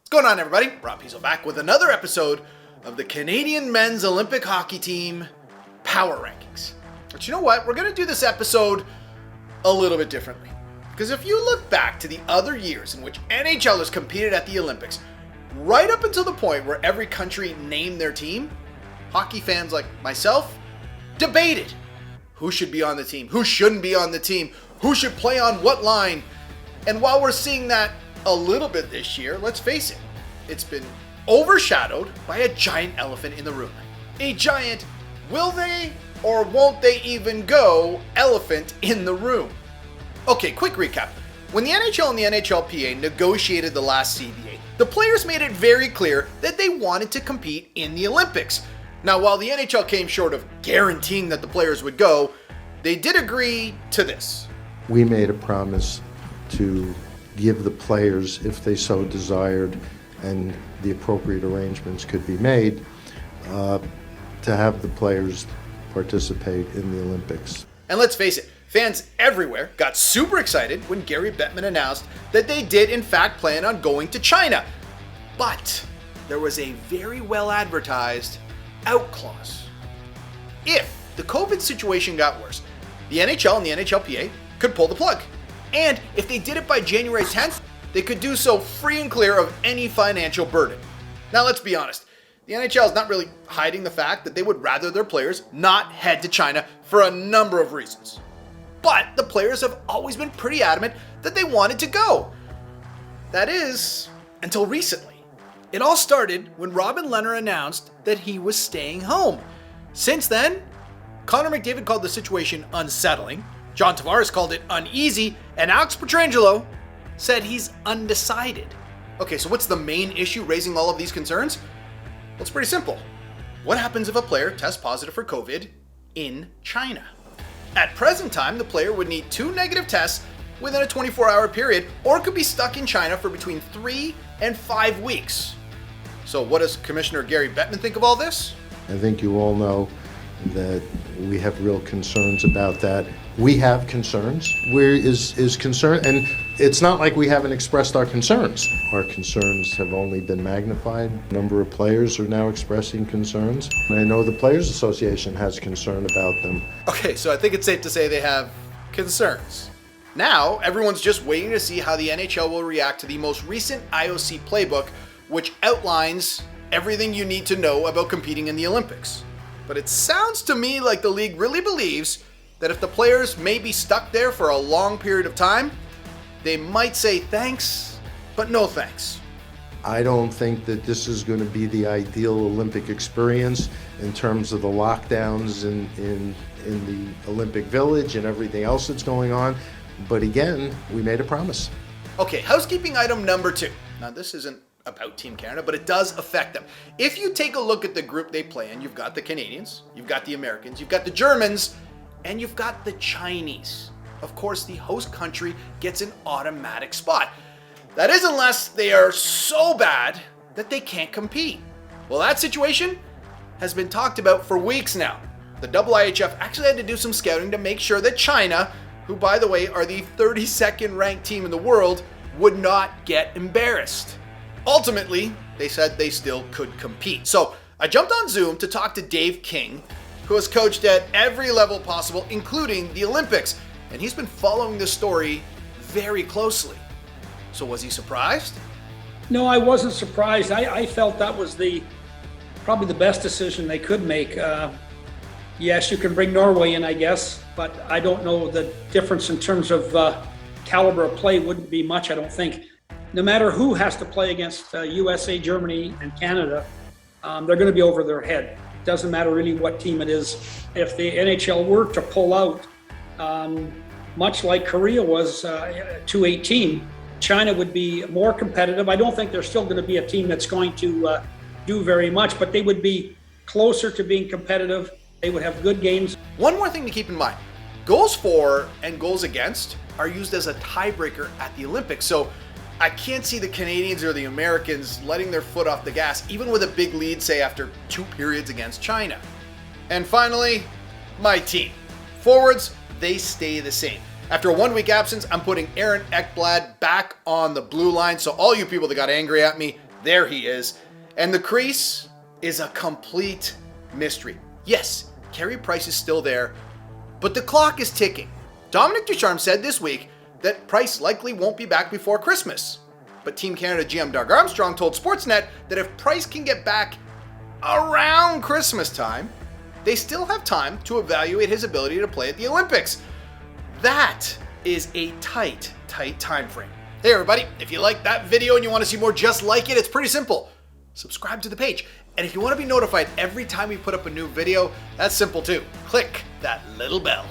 What's going on, everybody? Rob Pizzo back with another episode of the Canadian men's Olympic hockey team power rankings. But you know what? We're going to do this episode a little bit differently. Because if you look back to the other years in which NHLers competed at the Olympics, right up until the point where every country named their team, hockey fans like myself debated who should be on the team, who shouldn't be on the team, who should play on what line. And while we're seeing that a little bit this year, let's face it, it's been overshadowed by a giant elephant in the room. A giant, will they or won't they even go elephant in the room. Okay, quick recap. When the NHL and the NHLPA negotiated the last CBA, the players made it very clear that they wanted to compete in the Olympics. Now, while the NHL came short of guaranteeing that the players would go, they did agree to this. We made a promise to give the players, if they so desired, and the appropriate arrangements could be made, to have the players participate in the Olympics. And let's face it, fans everywhere got super excited when Gary Bettman announced that they did in fact plan on going to China. But there was a very well advertised out clause. If the COVID situation got worse, the NHL and the NHLPA could pull the plug. And if they did it by January 10th, they could do so free and clear of any financial burden. Now let's be honest, the NHL is not really hiding the fact that they would rather their players not head to China for a number of reasons. But the players have always been pretty adamant that they wanted to go. That is, until recently. It all started when Robin Lehner announced that he was staying home. Since then, Connor McDavid called the situation unsettling, John Tavares called it uneasy, and Alex Pietrangelo said he's undecided. Okay, so what's the main issue raising all of these concerns? Well, it's pretty simple. What happens if a player tests positive for COVID in China? At present time, the player would need 2 negative tests within a 24-hour period, or could be stuck in China for between 3 and 5 weeks. So what does Commissioner Gary Bettman think of all this? I think you all know that we have real concerns about that. We have concerns. Where is concern? And it's not like we haven't expressed our concerns. Our concerns have only been magnified. A number of players are now expressing concerns. And I know the Players Association has concern about them. Okay, so I think it's safe to say they have concerns. Now, everyone's just waiting to see how the NHL will react to the most recent IOC playbook, which outlines everything you need to know about competing in the Olympics. But it sounds to me like the league really believes that if the players may be stuck there for a long period of time, they might say thanks, but no thanks. I don't think that this is going to be the ideal Olympic experience in terms of the lockdowns in the Olympic Village and everything else that's going on. But again, we made a promise. Okay, housekeeping item number 2. Now, this isn't about Team Canada, but it does affect them. If you take a look at the group they play in, you've got the Canadians, you've got the Americans, you've got the Germans, and you've got the Chinese. Of course, the host country gets an automatic spot. That is unless they are so bad that they can't compete. Well, that situation has been talked about for weeks now. The IIHF actually had to do some scouting to make sure that China, who by the way are the 32nd ranked team in the world, would not get embarrassed. Ultimately, they said they still could compete. So I jumped on Zoom to talk to Dave King, who has coached at every level possible, including the Olympics. And he's been following this story very closely. So was he surprised? No, I wasn't surprised. I felt that was probably the best decision they could make. Yes, you can bring Norway in, I guess, but I don't know the difference in terms of caliber of play wouldn't be much, I don't think. No matter who has to play against USA, Germany, and Canada, they're going to be over their head. Doesn't matter really what team it is. If the NHL were to pull out, much like Korea was 2-18, China would be more competitive. I don't think there's still going to be a team that's going to do very much, but they would be closer to being competitive. They would have good games. One more thing to keep in mind. Goals for and goals against are used as a tiebreaker at the Olympics. So I can't see the Canadians or the Americans letting their foot off the gas, even with a big lead, say, after 2 periods against China. And finally, my team. Forwards, they stay the same. After a 1-week absence, I'm putting Aaron Ekblad back on the blue line. So all you people that got angry at me, there he is. And the crease is a complete mystery. Yes, Carey Price is still there, but the clock is ticking. Dominic Ducharme said this week that Price likely won't be back before Christmas. But Team Canada GM Doug Armstrong told Sportsnet that if Price can get back around Christmas time, they still have time to evaluate his ability to play at the Olympics. That is a tight time frame. Hey everybody, if you liked that video and you want to see more just like it, it's pretty simple. Subscribe to the page. And if you want to be notified every time we put up a new video, that's simple too. Click that little bell.